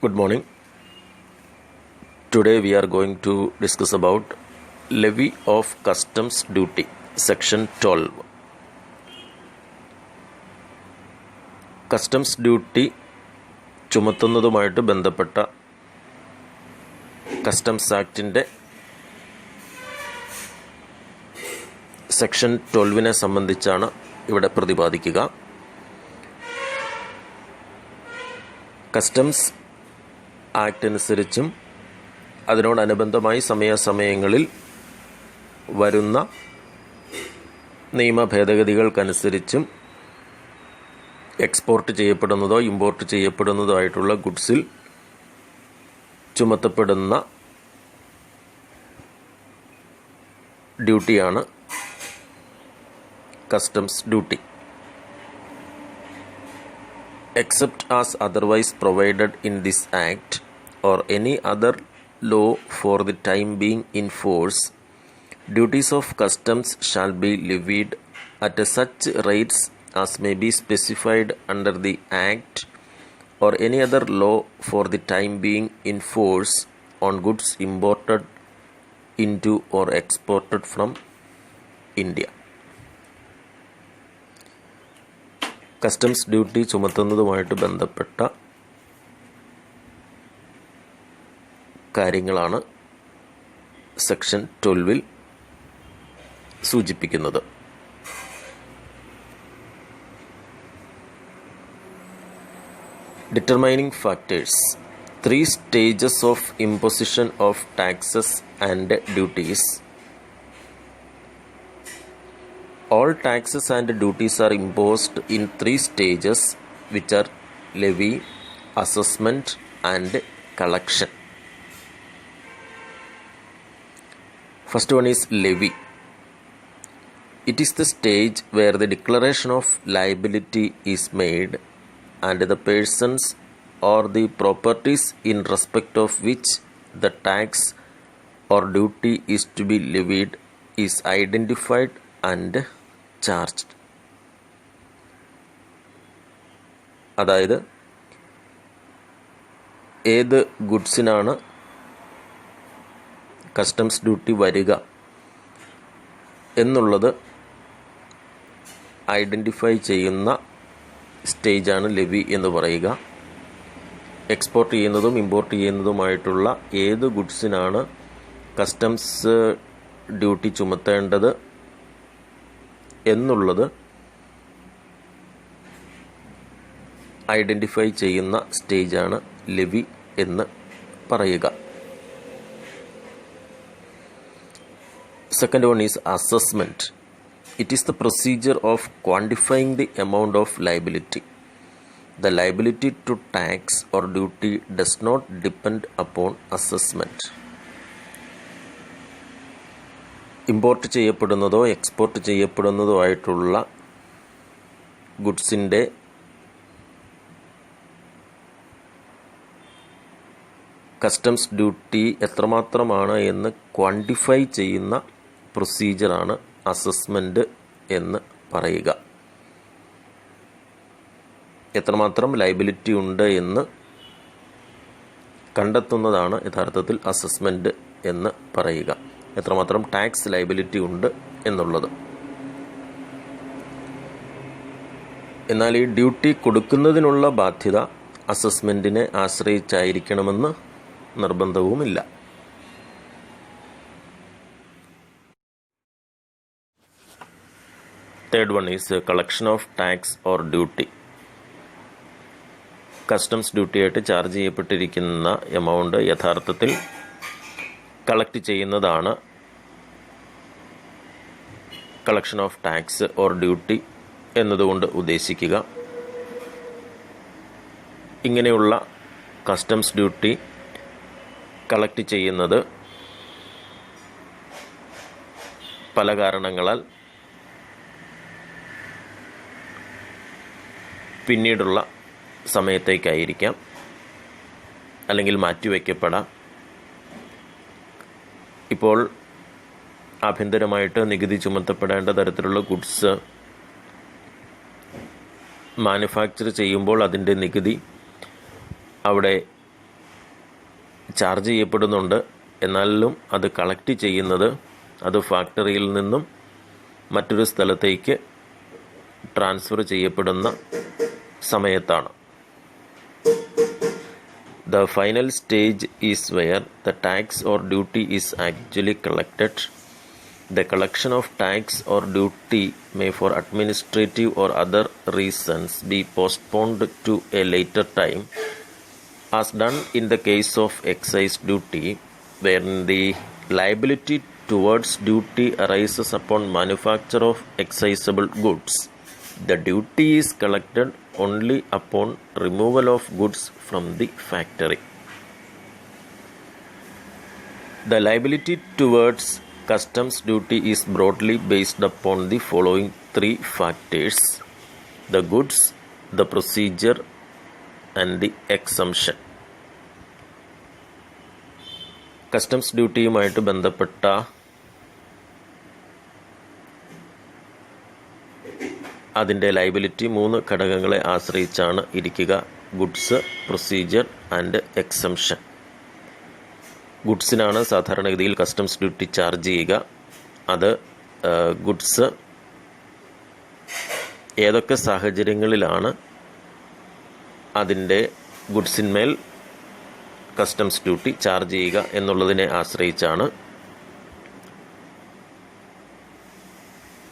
Good morning. Today we are going to discuss about Levy of Customs Duty, Section 12. Customs Duty ചുമത്തുന്നതുമായിട്ട് ബന്ധപ്പെട്ട customs ആക്ടിൻ്റെ section 12 സംബന്ധിച്ചാണ് ഇവിടെ പ്രതിപാദിക്കുക. Customs act അനുസരിച്ചും അതിനോടനുബന്ധമായി സമയാസമയങ്ങളിൽ വരുന്ന നിയമ ഭേദഗതികൾക്കനുസരിച്ചും എക്സ്പോർട്ട് ചെയ്യപ്പെടുന്നതോ ഇമ്പോർട്ട് ചെയ്യപ്പെടുന്നതോ ആയിട്ടുള്ള ഗുഡ്സിൽ ചുമത്തപ്പെടുന്ന ഡ്യൂട്ടിയാണ് customs duty. Except as otherwise provided in this Act or any other law for the time being in force, duties of customs shall be levied at such rates as may be specified under the Act or any other law for the time being in force on goods imported into or exported from India. Customs duty ചുമത്തുന്നതുമായിട്ട് ബന്ധപ്പെട്ട കാര്യങ്ങളാണ് section 12 സൂചിപ്പിക്കുന്നത്. Determining factors. 3 stages of imposition of taxes and duties. All taxes and duties are imposed in 3 stages, which are levy, assessment and collection. First one is levy. It is the stage where the declaration of liability is made and the persons or the properties in respect of which the tax or duty is to be levied is identified and charged. അതായത് ഏത് ഗുഡ്സിനാണ് customs duty വരിക എന്നുള്ളത് identify ചെയ്യുന്ന സ്റ്റേജാണ് levy എന്ന് പറയുക. Export ചെയ്യുന്നതും import ചെയ്യുന്നതുമായിട്ടുള്ള ഏത് ഗുഡ്സിനാണ് കസ്റ്റംസ് ഡ്യൂട്ടി ചുമത്തേണ്ടത് എന്നുള്ളത് ഐഡൻറ്റിഫൈ ചെയ്യുന്ന സ്റ്റേജാണ് ലെവി എന്ന് പറയുക. Second one is assessment. It is the procedure of quantifying the amount of liability. The liability to tax or duty does not depend upon assessment. Import ചെയ്യപ്പെടുന്നതോ export ചെയ്യപ്പെടുന്നതോ ആയിട്ടുള്ള ഗുഡ്സിൻ്റെ customs duty എത്രമാത്രമാണ് എന്ന് quantify ചെയ്യുന്ന പ്രൊസീജിയറാണ് assessment എന്ന് പറയുക. എത്രമാത്രം liability ഉണ്ട് എന്ന് കണ്ടെത്തുന്നതാണ് യഥാർത്ഥത്തിൽ അസസ്മെൻറ്റ് എന്ന് പറയുക. എത്രമാത്രം ടാക്സ് ലയബിലിറ്റി ഉണ്ട് എന്നുള്ളത്. എന്നാൽ ഈ ഡ്യൂട്ടി കൊടുക്കുന്നതിനുള്ള ബാധ്യത അസസ്മെൻറ്റിനെ ആശ്രയിച്ചായിരിക്കണമെന്ന് നിർബന്ധവുമില്ല. Third one is collection of tax or duty. Customs ഡ്യൂട്ടിയായിട്ട് ചാർജ് ചെയ്യപ്പെട്ടിരിക്കുന്ന എമൗണ്ട് യഥാർത്ഥത്തിൽ കളക്ട് ചെയ്യുന്നതാണ് collection of tax or duty എന്നതുകൊണ്ട് ഉദ്ദേശിക്കുക. ഇങ്ങനെയുള്ള കസ്റ്റംസ് ഡ്യൂട്ടി കളക്ട് ചെയ്യുന്നത് പല കാരണങ്ങളാൽ പിന്നീടുള്ള സമയത്തേക്കായിരിക്കാം, അല്ലെങ്കിൽ മാറ്റിവെക്കപ്പെടാം. ഇപ്പോൾ ആഭ്യന്തരമായിട്ട് നികുതി ചുമത്തപ്പെടേണ്ട തരത്തിലുള്ള ഗുഡ്സ് മാനുഫാക്ചർ ചെയ്യുമ്പോൾ അതിൻ്റെ നികുതി അവിടെ ചാർജ് ചെയ്യപ്പെടുന്നുണ്ട്. എന്നാലും അത് കളക്ട് ചെയ്യുന്നത് അത് ഫാക്ടറിയിൽ നിന്നും മറ്റൊരു സ്ഥലത്തേക്ക് ട്രാൻസ്ഫർ ചെയ്യപ്പെടുന്ന സമയത്താണ്. The final stage is where the tax or duty is actually collected. The collection of tax or duty may for administrative or other reasons be postponed to a later time, as done in the case of excise duty, wherein the liability towards duty arises upon manufacture of excisable goods. The duty is collected only upon removal of goods from the factory. The liability towards customs duty is broadly based upon the following three factors: the goods, the procedure, and the exemption. Customs ഡ്യൂട്ടിയുമായിട്ട് ബന്ധപ്പെട്ട അതിൻ്റെ liability 3 ഘടകങ്ങളെ ആശ്രയിച്ചാണ് ഇരിക്കുക: goods, procedure and exemption. ഗുഡ്സിനാണ് സാധാരണഗതിയിൽ customs duty charge ചെയ്യുക. അത് ഗുഡ്സ് ഏതൊക്കെ സാഹചര്യങ്ങളിലാണ് അതിൻ്റെ ഗുഡ്സിന്മേൽ കസ്റ്റംസ് ഡ്യൂട്ടി ചാർജ് ചെയ്യുക എന്നുള്ളതിനെ ആശ്രയിച്ചാണ്.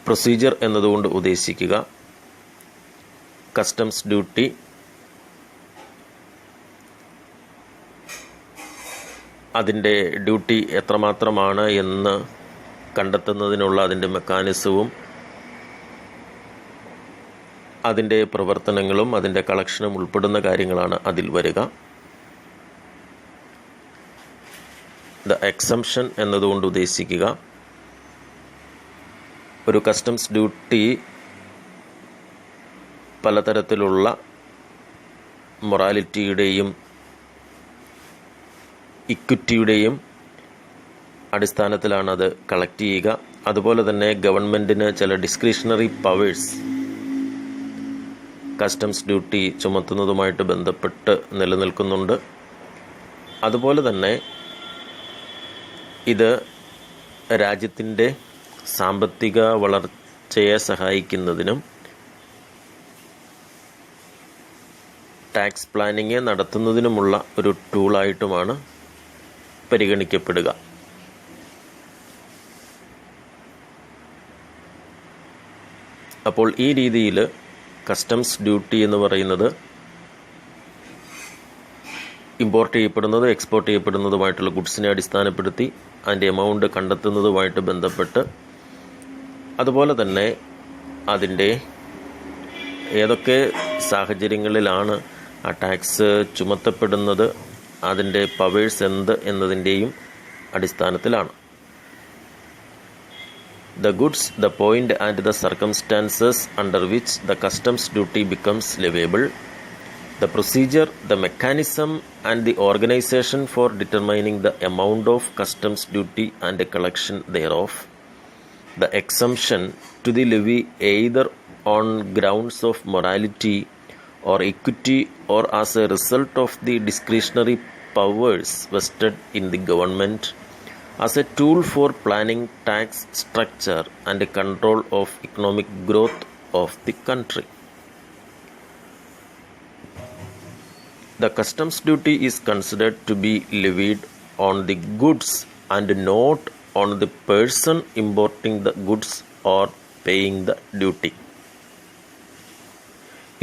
പ്രൊസീജിയർ എന്നതുകൊണ്ട് ഉദ്ദേശിക്കുക കസ്റ്റംസ് ഡ്യൂട്ടി അതിൻ്റെ ഡ്യൂട്ടി എത്രമാത്രമാണ് എന്ന് കണ്ടെത്തുന്നതിനുള്ള അതിൻ്റെ മെക്കാനിസവും അതിൻ്റെ പ്രവർത്തനങ്ങളും അതിൻ്റെ കളക്ഷനും ഉൾപ്പെടുന്ന കാര്യങ്ങളാണ് അതിൽ വരിക. ദ എക്സംഷൻ എന്നതുകൊണ്ട് ഉദ്ദേശിക്കുക ഒരു കസ്റ്റംസ് ഡ്യൂട്ടി പലതരത്തിലുള്ള മൊറാലിറ്റിയുടെയും ഇക്വിറ്റിയുടെയും അടിസ്ഥാനത്തിലാണ് അത് കളക്ട് ചെയ്യുക. അതുപോലെ തന്നെ ഗവൺമെൻറ്റിന് ചില ഡിസ്ക്രിഷണറി പവേഴ്സ് കസ്റ്റംസ് ഡ്യൂട്ടി ചുമത്തുന്നതുമായിട്ട് ബന്ധപ്പെട്ട് നിലനിൽക്കുന്നുണ്ട്. അതുപോലെ തന്നെ ഇത് രാജ്യത്തിൻ്റെ സാമ്പത്തിക വളർച്ചയെ സഹായിക്കുന്നതിനും ടാക്സ് പ്ലാനിങ് നടത്തുന്നതിനുമുള്ള ഒരു ടൂളായിട്ടുമാണ് പരിഗണിക്കപ്പെടുക. അപ്പോൾ ഈ രീതിയിൽ കസ്റ്റംസ് ഡ്യൂട്ടി എന്ന് പറയുന്നത് ഇമ്പോർട്ട് ചെയ്യപ്പെടുന്നത് എക്സ്പോർട്ട് ചെയ്യപ്പെടുന്നതുമായിട്ടുള്ള ഗുഡ്സിനെ അടിസ്ഥാനപ്പെടുത്തി അതിൻ്റെ എമൗണ്ട് കണ്ടെത്തുന്നതുമായിട്ട് ബന്ധപ്പെട്ട്, അതുപോലെ തന്നെ അതിൻ്റെ ഏതൊക്കെ സാഹചര്യങ്ങളിലാണ് ആ ടാക്സ് ചുമത്തപ്പെടുന്നത്, അതിൻ്റെ പവേഴ്സ് എന്ത് എന്നതിൻ്റെയും അടിസ്ഥാനത്തിലാണ്. The goods, the point and the circumstances under which the customs duty becomes leviable, the procedure, the mechanism and the organization for determining the amount of customs duty and the collection thereof, the exemption to the levy either on grounds of morality or equity or as a result of the discretionary powers vested in the government as a tool for planning tax structure and control of economic growth of the country. The customs duty is considered to be levied on the goods and not on the person importing the goods or paying the duty.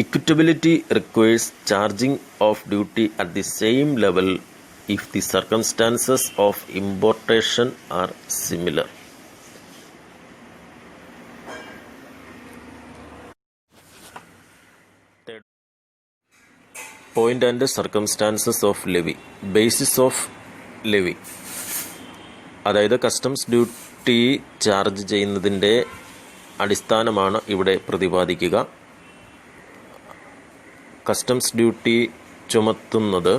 Equitability requires charging of duty at the same level if the circumstances of importation are similar. Point and circumstances of levy. Basis of levy. അതായത് customs duty charge ചെയ്യുന്നതിൻ്റെ അടിസ്ഥാനമാണ് ഇവിടെ പ്രതിപാദിക്കുക. Customs duty ചുമത്തുന്നത്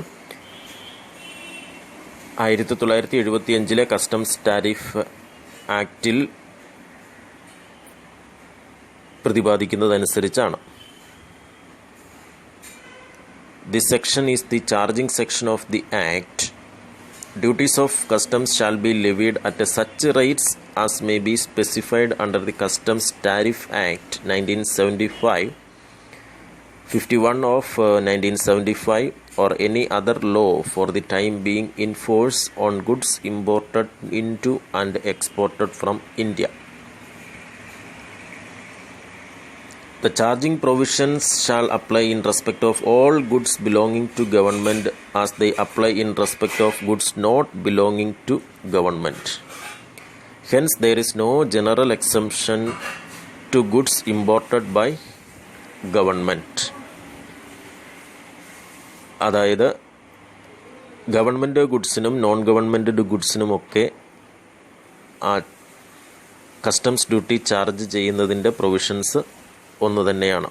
1975 customs tariff ആക്റ്റിൽ പ്രതിപാദിക്കുന്നതനുസരിച്ചാണ്. This section is the charging section of the Act, Duties of customs shall be levied at such rates as may be specified under the Customs Tariff Act 1975, 51 of 1975, or any other law for the time being in force on goods imported into and exported from India. The charging provisions shall apply in respect of all goods belonging to government as they apply in respect of goods not belonging to government. Hence, there is no general exemption to goods imported by government. അതായത് government ഗുഡ്സിനും non government ഗുഡ്സിനും ഒക്കെ ആ customs duty charge ചെയ്യുന്നതിൻ്റെ provisions ഒന്ന് തന്നെയാണ്.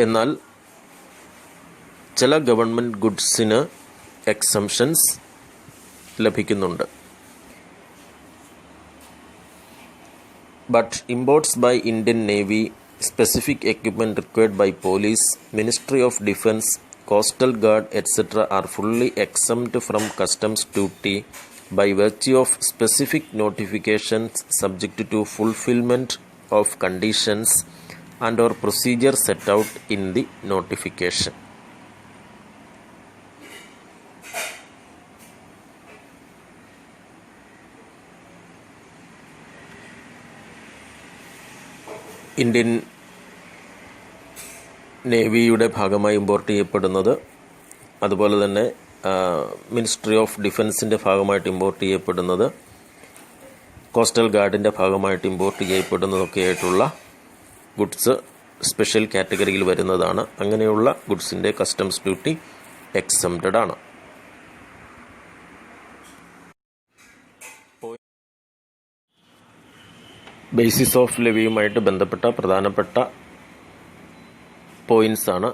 എന്നാൽ ചില government ഗുഡ്സിന് exemptions ലഭിക്കുന്നുണ്ട്. But imports by Indian Navy, specific equipment required by police, Ministry of Defence, Coastal Guard, etc. are fully exempt from customs duty by virtue of specific notifications subject to fulfillment of conditions and or procedure set out in the notification. Indian നേവിയുടെ ഭാഗമായി import ചെയ്യപ്പെടുന്നത്, അതുപോലെ തന്നെ ministry of ഡിഫൻസിൻ്റെ ഭാഗമായിട്ട് import ചെയ്യപ്പെടുന്നത്, coastal ഗാർഡിൻ്റെ ഭാഗമായിട്ട് import ചെയ്യപ്പെടുന്നതൊക്കെ ആയിട്ടുള്ള goods special കാറ്റഗറിയിൽ വരുന്നതാണ്. അങ്ങനെയുള്ള ഗുഡ്സിൻ്റെ കസ്റ്റംസ് ഡ്യൂട്ടി എക്സംപ്റ്റഡ് ആണ്. ബേസിസ് ഓഫ് ലെവിയുമായിട്ട് ബന്ധപ്പെട്ട പ്രധാനപ്പെട്ട പോയിന്റ്സ് ആണ്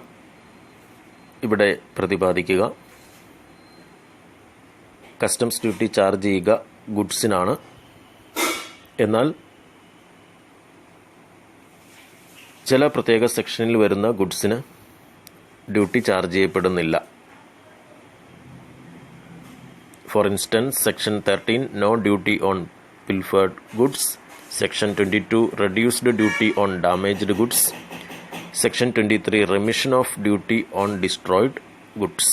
ഇവിടെ പ്രതിപാദിക്കുക. കസ്റ്റംസ് ഡ്യൂട്ടി ചാർജ് ചെയ്യുക ഗുഡ്സിനാണ്. എന്നാൽ ചില പ്രത്യേക സെക്ഷനിൽ വരുന്ന ഗുഡ്സിന് ഡ്യൂട്ടി ചാർജ് ചെയ്യപ്പെടുന്നില്ല. For instance, section 13 no duty on pilfered goods, section 22 reduced duty on damaged goods, section 23 remission of duty on destroyed goods.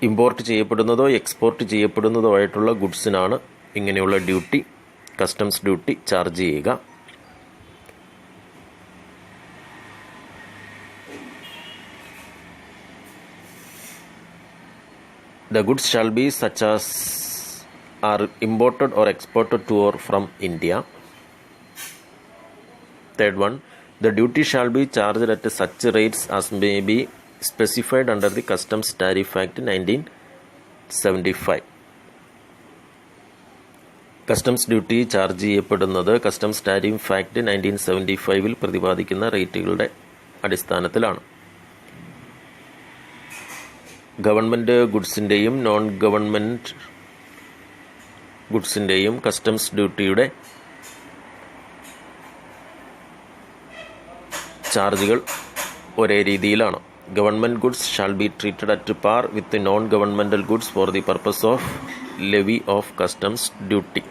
Import ചെയ്യപ്പെടുന്നതോ എക്സ്പോർട്ട് ചെയ്യപ്പെടുന്നതോ ആയിട്ടുള്ള ഗുഡ്സിനാണ് ഇങ്ങനെയുള്ള ഡ്യൂട്ടി, കസ്റ്റംസ് ഡ്യൂട്ടി ചാർജ് ചെയ്യുക. The goods shall be such as are imported or exported to or from India. Third one, the duty shall be charged at such rates as may be specified under the Customs Tariff Act 1975. Customs duty charge ചെയ്യപ്പെടുന്നത് customs tariff act 1975 പ്രതിപാദിക്കുന്ന റേറ്റുകളുടെ അടിസ്ഥാനത്തിലാണ്. Government ഗുഡ്സിൻ്റെയും non government ഗുഡ്സിൻ്റെയും customs ഡ്യൂട്ടിയുടെ ചാർജുകൾ ഒരേ രീതിയിലാണ്. Government goods shall be treated at par with non governmental goods for the purpose of levy of customs duty.